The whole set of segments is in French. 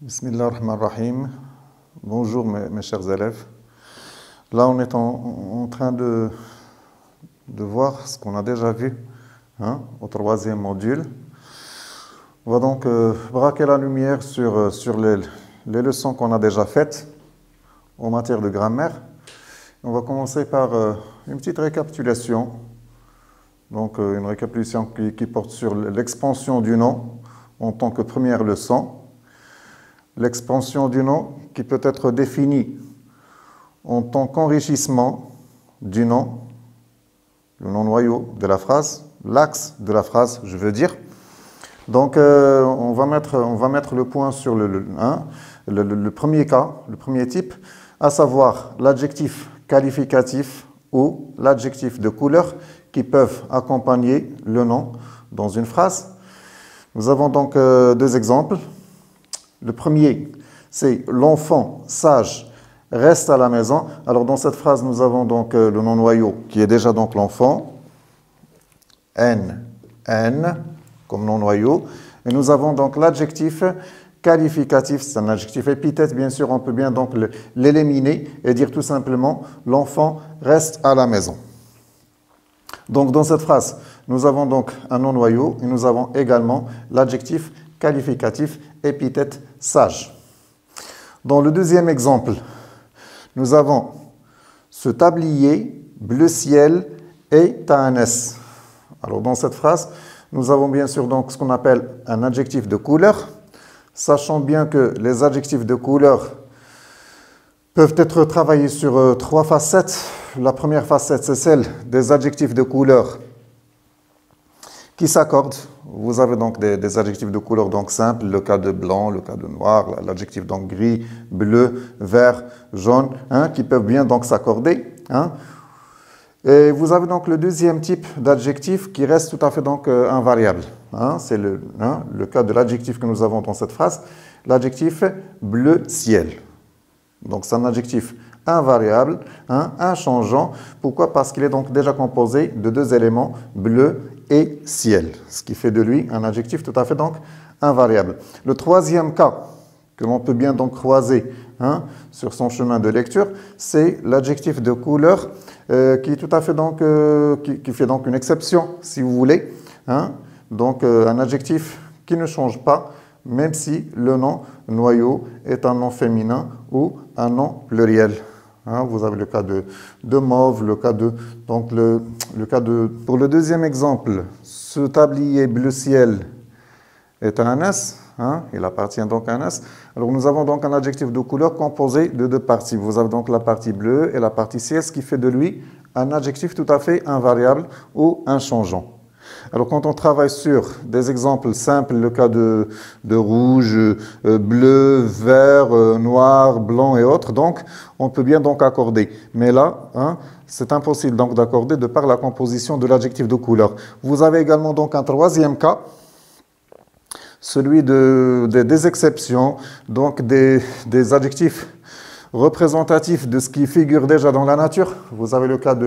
Bismillah ar-Rahman ar-Rahim. Bonjour mes chers élèves. Là, on est en train de voir ce qu'on a déjà vu au troisième module. On va donc braquer la lumière sur les leçons qu'on a déjà faites en matière de grammaire. On va commencer par une petite récapitulation. Donc, une récapitulation qui porte sur l'expansion du nom en tant que première leçon. L'expansion du nom qui peut être définie en tant qu'enrichissement du nom, le nom noyau de la phrase, l'axe de la phrase, je veux dire. Donc, on va mettre le point sur le premier cas, le premier type, à savoir l'adjectif qualificatif ou l'adjectif de couleur qui peuvent accompagner le nom dans une phrase. Nous avons donc deux exemples. Le premier, c'est l'enfant sage reste à la maison. Alors, dans cette phrase, nous avons donc le nom noyau qui est déjà donc l'enfant. N, comme nom noyau. Et nous avons donc l'adjectif qualificatif, c'est un adjectif épithète, bien sûr, on peut bien donc l'éliminer et dire tout simplement l'enfant reste à la maison. Donc, dans cette phrase, nous avons donc un nom noyau et nous avons également l'adjectif qualificatif épithète sage. Dans le deuxième exemple, nous avons ce tablier bleu ciel est un S. Alors, dans cette phrase, nous avons bien sûr donc ce qu'on appelle un adjectif de couleur, sachant bien que les adjectifs de couleur peuvent être travaillés sur trois facettes. La première facette, c'est celle des adjectifs de couleur qui s'accordent. Vous avez donc des adjectifs de couleur donc simples, le cas de blanc, le cas de noir, l'adjectif donc gris, bleu, vert, jaune, qui peuvent bien donc s'accorder. Et vous avez donc le deuxième type d'adjectif qui reste tout à fait donc invariable. C'est le cas de l'adjectif que nous avons dans cette phrase, l'adjectif bleu ciel. Donc c'est un adjectif invariable, inchangeant. Pourquoi? Parce qu'il est donc déjà composé de deux éléments, bleu et ciel, ce qui fait de lui un adjectif tout à fait donc invariable. Le troisième cas que l'on peut bien donc croiser sur son chemin de lecture, c'est l'adjectif de couleur qui est tout à fait donc qui fait donc une exception, si vous voulez. Donc un adjectif qui ne change pas, même si le nom noyau est un nom féminin ou un nom pluriel. Vous avez le cas de mauve, le cas de donc le cas de pour le deuxième exemple, ce tablier bleu ciel est un S, il appartient donc à un S. Alors nous avons donc un adjectif de couleur composé de deux parties. Vous avez donc la partie bleue et la partie ciel, ce qui fait de lui un adjectif tout à fait invariable ou inchangeant. Alors, quand on travaille sur des exemples simples, le cas de rouge, bleu, vert, noir, blanc et autres, donc, on peut bien donc accorder. Mais là, c'est impossible donc d'accorder de par la composition de l'adjectif de couleur. Vous avez également donc un troisième cas, celui des exceptions, donc des adjectifs représentatifs de ce qui figure déjà dans la nature. Vous avez le cas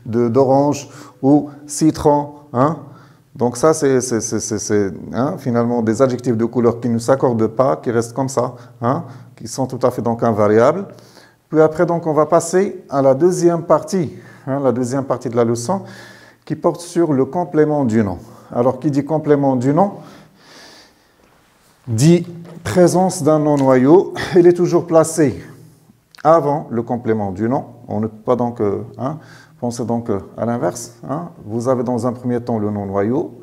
d'orange ou citron, Donc ça, c'est finalement des adjectifs de couleur qui ne s'accordent pas, qui restent comme ça, qui sont tout à fait donc invariables. Puis après, donc, on va passer à la deuxième partie de la leçon, qui porte sur le complément du nom. Alors, qui dit complément du nom, dit présence d'un nom noyau. Il est toujours placé avant le complément du nom. On ne peut pas donc pensez donc à l'inverse. Vous avez dans un premier temps le nom noyau,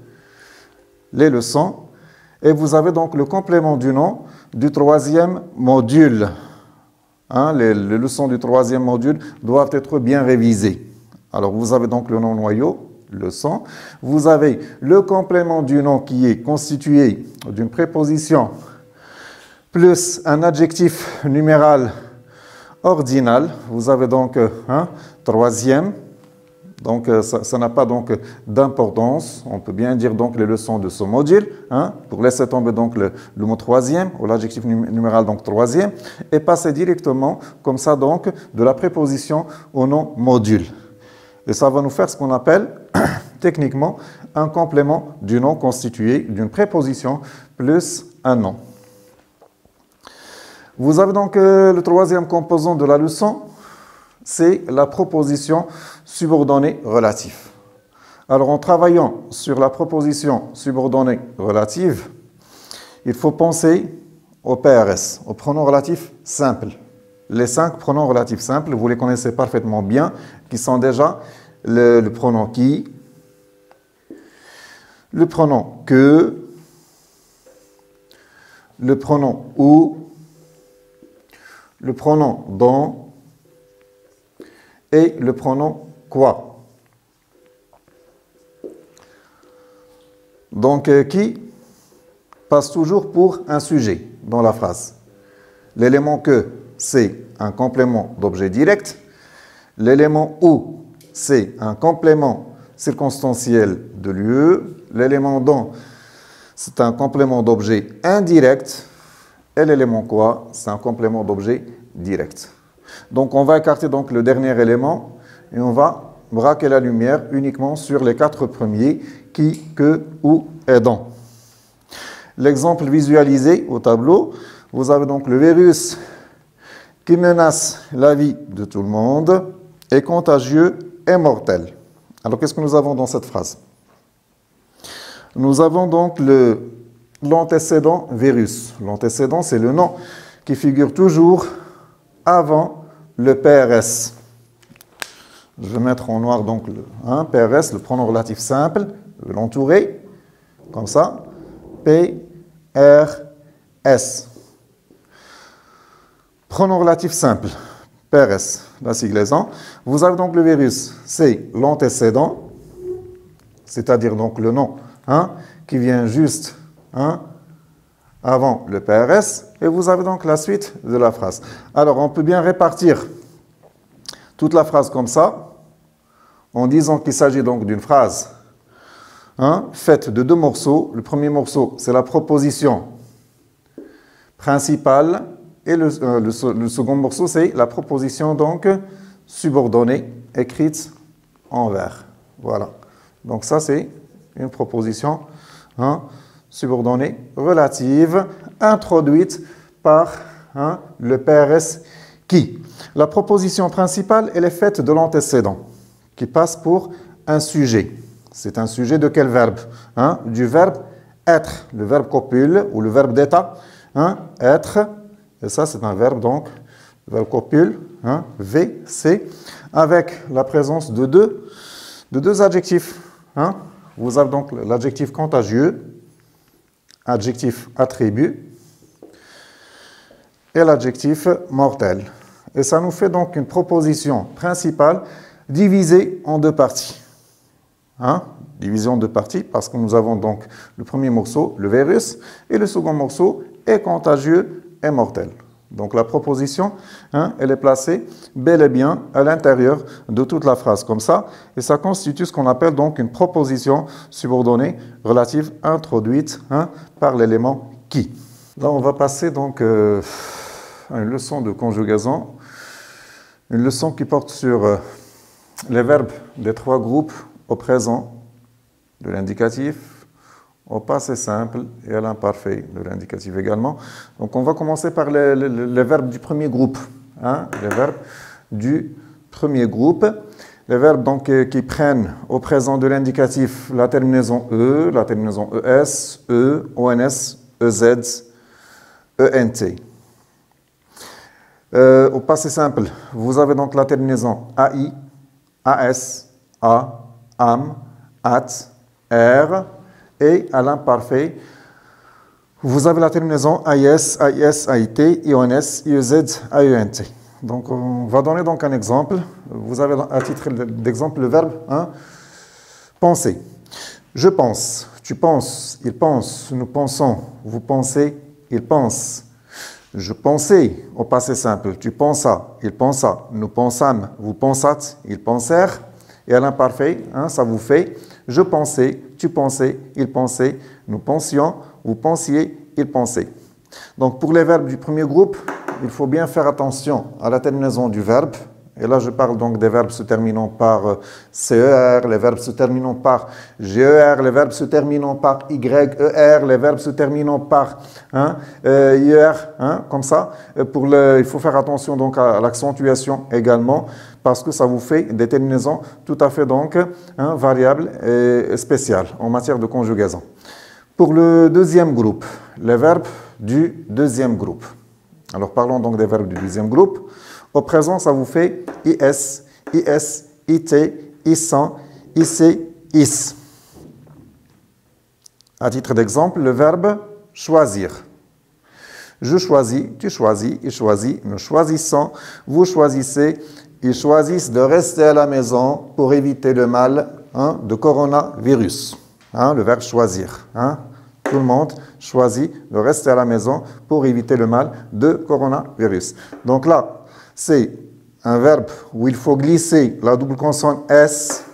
les leçons, et vous avez donc le complément du nom du troisième module. Les leçons du troisième module doivent être bien révisées. Alors vous avez donc le nom noyau, leçon. Vous avez le complément du nom qui est constitué d'une préposition plus un adjectif numéral ordinal. Vous avez donc troisième. Donc, ça n'a pas donc d'importance. On peut bien dire donc les leçons de ce module, pour laisser tomber donc le mot troisième, ou l'adjectif numéral donc troisième, et passer directement, comme ça donc, de la préposition au nom module. Et ça va nous faire ce qu'on appelle, techniquement, un complément du nom constitué d'une préposition plus un nom. Vous avez donc le troisième composant de la leçon, c'est la proposition subordonnée relative. Alors, en travaillant sur la proposition subordonnée relative, il faut penser au PRS, au pronom relatif simple. Les 5 pronoms relatifs simples, vous les connaissez parfaitement bien, qui sont déjà le pronom qui, le pronom que, le pronom où, le pronom dont et le pronom quoi. Donc, qui passe toujours pour un sujet dans la phrase. L'élément que, c'est un complément d'objet direct. L'élément où, c'est un complément circonstanciel de lieu. L'élément dont, c'est un complément d'objet indirect. Et l'élément quoi, c'est un complément d'objet direct. Donc, on va écarter donc le dernier élément et on va braquer la lumière uniquement sur les 4 premiers, qui, que, où et dont. L'exemple visualisé au tableau, vous avez donc le virus qui menace la vie de tout le monde, est contagieux et mortel. Alors, qu'est-ce que nous avons dans cette phrase? Nous avons donc l'antécédent virus. L'antécédent, c'est le nom qui figure toujours avant le PRS. Je vais mettre en noir donc le PRS, le pronom relatif simple, je vais l'entourer, comme ça, PRS. Pronom relatif simple, PRS, la siglaison. Vous avez donc le virus, c'est l'antécédent, c'est-à-dire donc le nom qui vient juste avant le PRS, et vous avez donc la suite de la phrase. Alors, on peut bien répartir toute la phrase comme ça, en disant qu'il s'agit donc d'une phrase faite de 2 morceaux. Le premier morceau, c'est la proposition principale, et le second morceau, c'est la proposition donc subordonnée, écrite en vert. Voilà. Donc ça, c'est une proposition subordonnée relative, introduite par le PRS qui. La proposition principale, elle est faite de l'antécédent, qui passe pour un sujet. C'est un sujet de quel verbe? Du verbe être, le verbe copule ou le verbe d'état, être. Et ça, c'est un verbe, donc, le verbe copule, VC, avec la présence de deux adjectifs. Vous avez donc l'adjectif contagieux, adjectif attribut, et l'adjectif mortel. Et ça nous fait donc une proposition principale divisée en 2 parties. Divisée en 2 parties parce que nous avons donc le premier morceau, le virus, et le second morceau est contagieux et mortel. Donc la proposition, elle est placée bel et bien à l'intérieur de toute la phrase, comme ça, et ça constitue ce qu'on appelle donc une proposition subordonnée relative introduite par l'élément qui. Là, on va passer donc à une leçon de conjugaison, une leçon qui porte sur les verbes des 3 groupes au présent de l'indicatif, au passé simple et à l'imparfait de l'indicatif également. Donc on va commencer par les verbes du premier groupe. Les verbes du premier groupe. Les verbes donc, qui prennent au présent de l'indicatif la terminaison E, la terminaison ES, E, ONS, EZ, ENT. Au passé simple, vous avez donc la terminaison AI, AS, A, AM, AT, R. Et à l'imparfait, vous avez la terminaison AIS, AIS, AIT, IONS, IEZ, AENT. Donc, on va donner donc un exemple. Vous avez à titre d'exemple le verbe penser. Je pense, tu penses, il pense, nous pensons, vous pensez, il pense. Je pensais au passé simple, tu pensas, il pensa, nous pensâmes, vous pensâtes, ils pensèrent. Et à l'imparfait, ça vous fait je pensais, tu pensais, il pensait, nous pensions, vous pensiez, il pensait. Donc pour les verbes du premier groupe, il faut bien faire attention à la terminaison du verbe, Et là, je parle donc des verbes se terminant par CER, les verbes se terminant par GER, les verbes se terminant par YER, les verbes se terminant par IER, comme ça. Il faut faire attention donc à l'accentuation également, parce que ça vous fait des terminaisons tout à fait donc variables et spéciales en matière de conjugaison. Pour le deuxième groupe, les verbes du deuxième groupe. Alors parlons donc des verbes du deuxième groupe. Au présent, ça vous fait IS, IS, IT, ISAN, IC, IS. À titre d'exemple, le verbe choisir. Je choisis, tu choisis, il choisit, nous choisissons, vous choisissez, ils choisissent de rester à la maison pour éviter le mal de coronavirus. Le verbe choisir. Tout le monde choisit de rester à la maison pour éviter le mal de coronavirus. Donc là, c'est un verbe où il faut glisser la double consonne S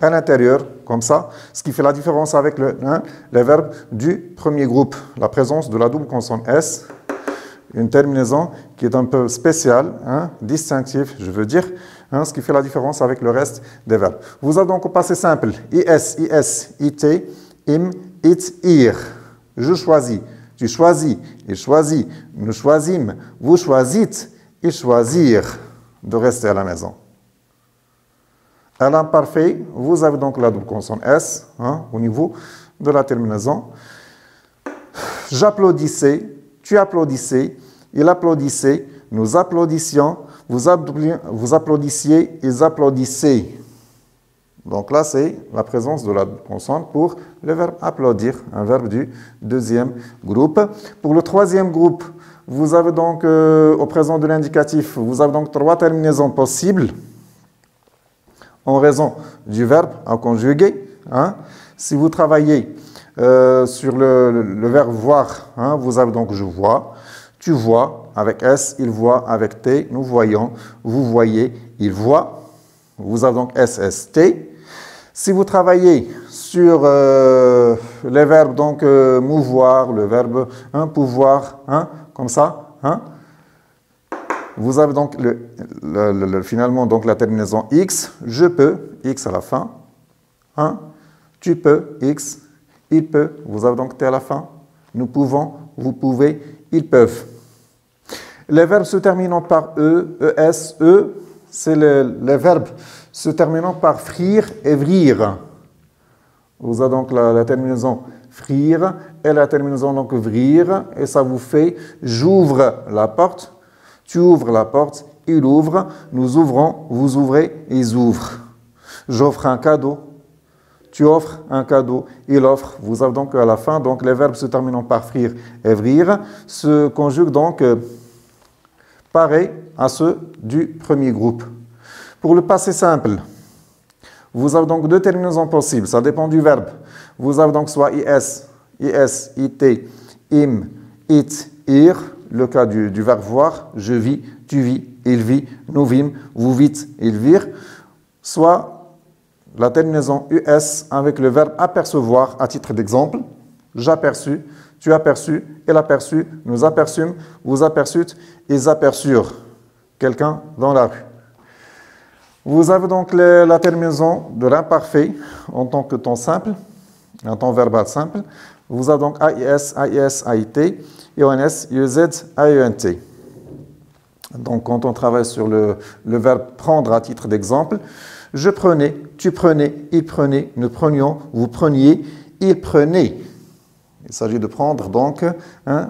à l'intérieur, comme ça, ce qui fait la différence avec les verbes du premier groupe. La présence de la double consonne S, une terminaison qui est un peu spéciale, distinctive, je veux dire, ce qui fait la différence avec le reste des verbes. Vous avez donc au passé simple, IS, IS, IT, IM, IT, IR. Je choisis, tu choisis, il choisit, nous choisîmes, vous choisissez, ils choisirent de rester à la maison. À l'imparfait, vous avez donc la double consonne S au niveau de la terminaison. J'applaudissais, tu applaudissais, il applaudissait, nous applaudissions, vous applaudissiez, ils applaudissaient. Donc là, c'est la présence de la double consonne pour le verbe applaudir, un verbe du deuxième groupe. Pour le troisième groupe, vous avez donc, au présent de l'indicatif, vous avez donc 3 terminaisons possibles en raison du verbe à conjuguer. Si vous travaillez sur le verbe voir, vous avez donc je vois, tu vois avec S, il voit avec T, nous voyons, vous voyez, il voit. Vous avez donc SST. Si vous travaillez sur les verbes donc mouvoir, le verbe pouvoir, comme ça, vous avez donc finalement donc la terminaison X, je peux, X à la fin, tu peux, X, il peut, vous avez donc T à la fin, nous pouvons, vous pouvez, ils peuvent. Les verbes se terminant par E, ES, E, c'est les verbes se terminant par frire et vrir. Vous avez donc la terminaison frire et la terminaison donc vrir, et ça vous fait j'ouvre la porte, tu ouvres la porte, il ouvre, nous ouvrons, vous ouvrez, ils ouvrent. J'offre un cadeau, tu offres un cadeau, il offre. Vous avez donc à la fin donc les verbes se terminant par frire et vrir se conjuguent donc pareil à ceux du premier groupe. Pour le passé simple, vous avez donc 2 terminaisons possibles, ça dépend du verbe. Vous avez donc soit IS, IS, IT, IM, IT, IR, le cas du verbe voir, je vis, tu vis, il vit, nous vîmes, vous vîtes, ils virent, soit la terminaison US avec le verbe apercevoir à titre d'exemple, j'aperçus, tu aperçus, il aperçut, nous aperçûmes, vous aperçûtes, ils aperçurent quelqu'un dans la rue. Vous avez donc la terminaison de l'imparfait en tant que temps simple, un temps verbal simple. Vous avez donc AIS, AIS, AIT, IONS, IEZ, AENT. Donc quand on travaille sur le verbe prendre à titre d'exemple, je prenais, tu prenais, il prenait, nous prenions, vous preniez, il prenait. Il s'agit de prendre donc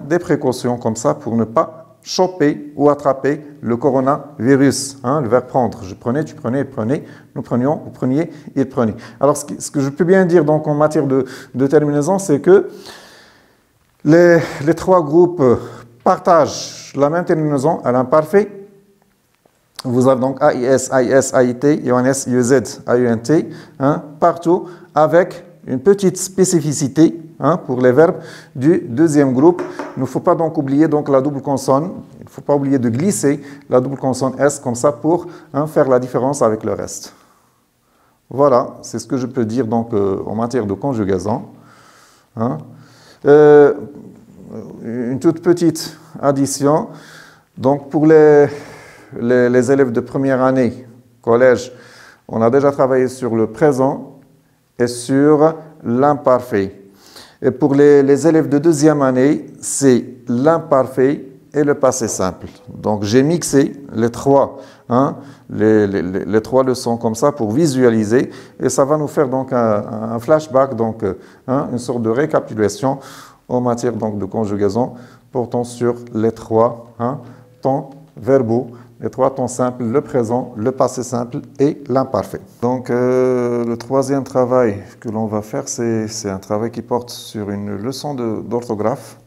des précautions comme ça pour ne pas choper ou attraper le coronavirus. Le verbe prendre. Je prenais, tu prenais, il prenait, nous prenions, vous preniez, il prenait. Alors, ce que je peux bien dire donc en matière de terminaison, c'est que les 3 groupes partagent la même terminaison à l'imparfait. Vous avez donc AIS, AIS, AIT, IONS, IEZ, AENT, partout avec une petite spécificité pour les verbes du deuxième groupe. Il ne faut pas donc oublier donc la double consonne. Il ne faut pas oublier de glisser la double consonne S comme ça pour faire la différence avec le reste. Voilà, c'est ce que je peux dire donc en matière de conjugaison. Une toute petite addition. Donc pour les les élèves de première année, collège, on a déjà travaillé sur le présent et sur l'imparfait. Et pour les élèves de deuxième année, c'est l'imparfait et le passé simple. Donc j'ai mixé les trois, les trois leçons comme ça pour visualiser et ça va nous faire donc un flashback, donc une sorte de récapitulation en matière donc de conjugaison portant sur les trois temps verbaux, les trois temps simples, le présent, le passé simple et l'imparfait. Donc le troisième travail que l'on va faire, c'est un travail qui porte sur une leçon d'orthographe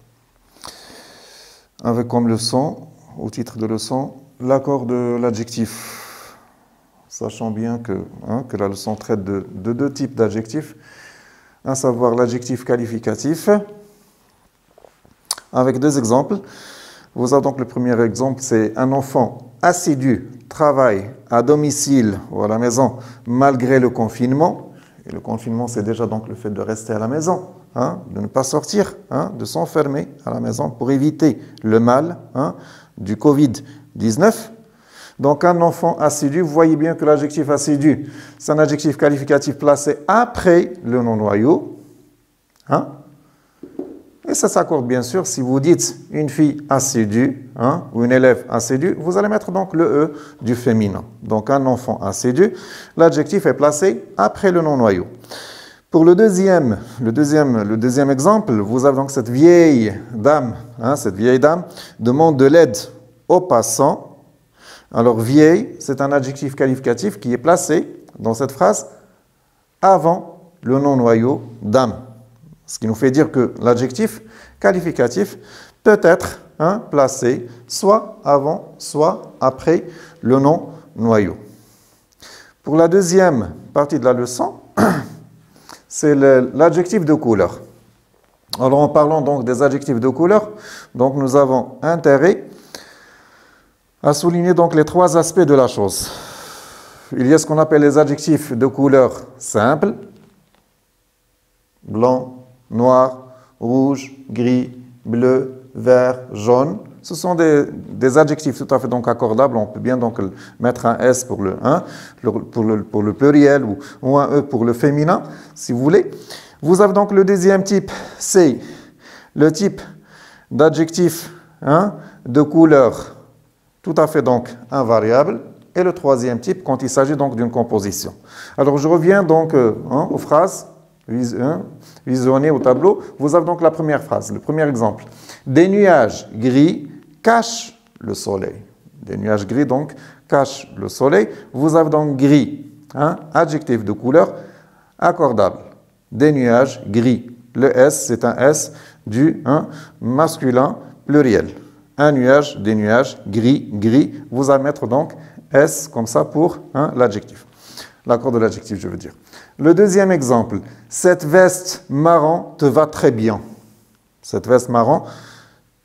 avec comme leçon, au titre de leçon, l'accord de l'adjectif. Sachant bien que la leçon traite de deux types d'adjectifs, à savoir l'adjectif qualificatif, avec deux exemples. Vous avez donc le premier exemple, c'est un enfant assidu, travaille à domicile ou à la maison malgré le confinement. Et le confinement, c'est déjà donc le fait de rester à la maison, de ne pas sortir, de s'enfermer à la maison pour éviter le mal du Covid-19. Donc un enfant assidu, vous voyez bien que l'adjectif assidu, c'est un adjectif qualificatif placé après le nom-noyau. Et ça s'accorde bien sûr, si vous dites une fille assidue, ou une élève assidue, vous allez mettre donc le E du féminin. Donc un enfant assidu, l'adjectif est placé après le nom-noyau. Pour le deuxième exemple, vous avez donc cette vieille dame demande de l'aide aux passants. Alors vieille, c'est un adjectif qualificatif qui est placé dans cette phrase avant le nom-noyau dame. Ce qui nous fait dire que l'adjectif qualificatif peut être placé soit avant, soit après le nom noyau. Pour la deuxième partie de la leçon, c'est l'adjectif de couleur. Alors en parlant donc des adjectifs de couleur, donc nous avons intérêt à souligner donc les trois aspects de la chose. Il y a ce qu'on appelle les adjectifs de couleur simple, blanc, noir, rouge, gris, bleu, vert, jaune. Ce sont des adjectifs tout à fait donc accordables. On peut bien donc mettre un S pour le pluriel ou un E pour le féminin, si vous voulez. Vous avez donc le deuxième type, c'est le type d'adjectif de couleur tout à fait donc invariable. Et le troisième type, quand il s'agit donc d'une composition. Alors je reviens donc aux phrases. Visionnez au tableau, vous avez donc la première phrase, le premier exemple. Des nuages gris cachent le soleil. Des nuages gris donc cachent le soleil. Vous avez donc gris, adjectif de couleur accordable. Des nuages gris. Le S, c'est un S du masculin pluriel. Un nuage, des nuages, gris, gris. Vous allez mettre donc S comme ça pour l'adjectif. L'accord de l'adjectif, je veux dire. Le deuxième exemple, cette veste marron te va très bien. Cette veste marron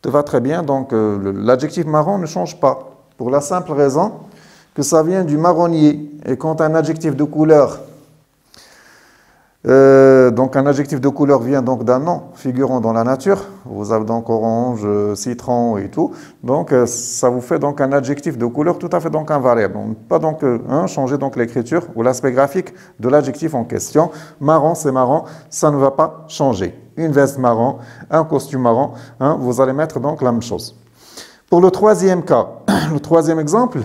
te va très bien, donc l'adjectif marron ne change pas. Pour la simple raison que ça vient du marronnier. Et quand un adjectif de couleur, donc un adjectif de couleur vient donc d'un nom figurant dans la nature, vous avez donc orange, citron et tout, donc ça vous fait donc un adjectif de couleur tout à fait donc invariable. On ne peut pas donc changer donc l'écriture ou l'aspect graphique de l'adjectif en question. Marron, c'est marron, ça ne va pas changer. Une veste marron, un costume marron, vous allez mettre donc la même chose. Pour le troisième cas, le troisième exemple,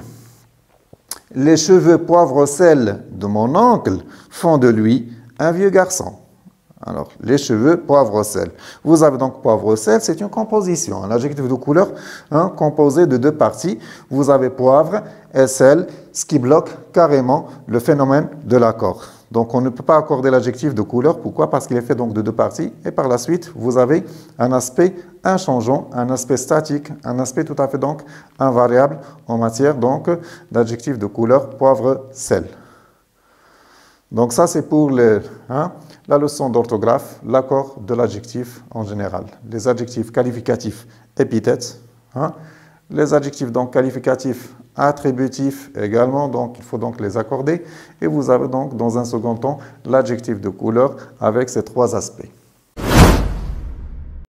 les cheveux poivre-sel de mon oncle font de lui un vieux garçon. Alors, les cheveux, poivre-sel. Vous avez donc poivre-sel, c'est une composition, un adjectif de couleur composé de deux parties. Vous avez poivre et sel, ce qui bloque carrément le phénomène de l'accord. Donc, on ne peut pas accorder l'adjectif de couleur. Pourquoi? Parce qu'il est fait donc de deux parties. Et par la suite, vous avez un aspect inchangeant, un aspect statique, un aspect tout à fait donc invariable en matière donc d'adjectif de couleur poivre-sel. Donc ça, c'est pour la leçon d'orthographe, l'accord de l'adjectif en général. Les adjectifs qualificatifs épithètes, les adjectifs donc qualificatifs attributifs également, donc il faut donc les accorder. Et vous avez donc dans un second temps l'adjectif de couleur avec ces trois aspects.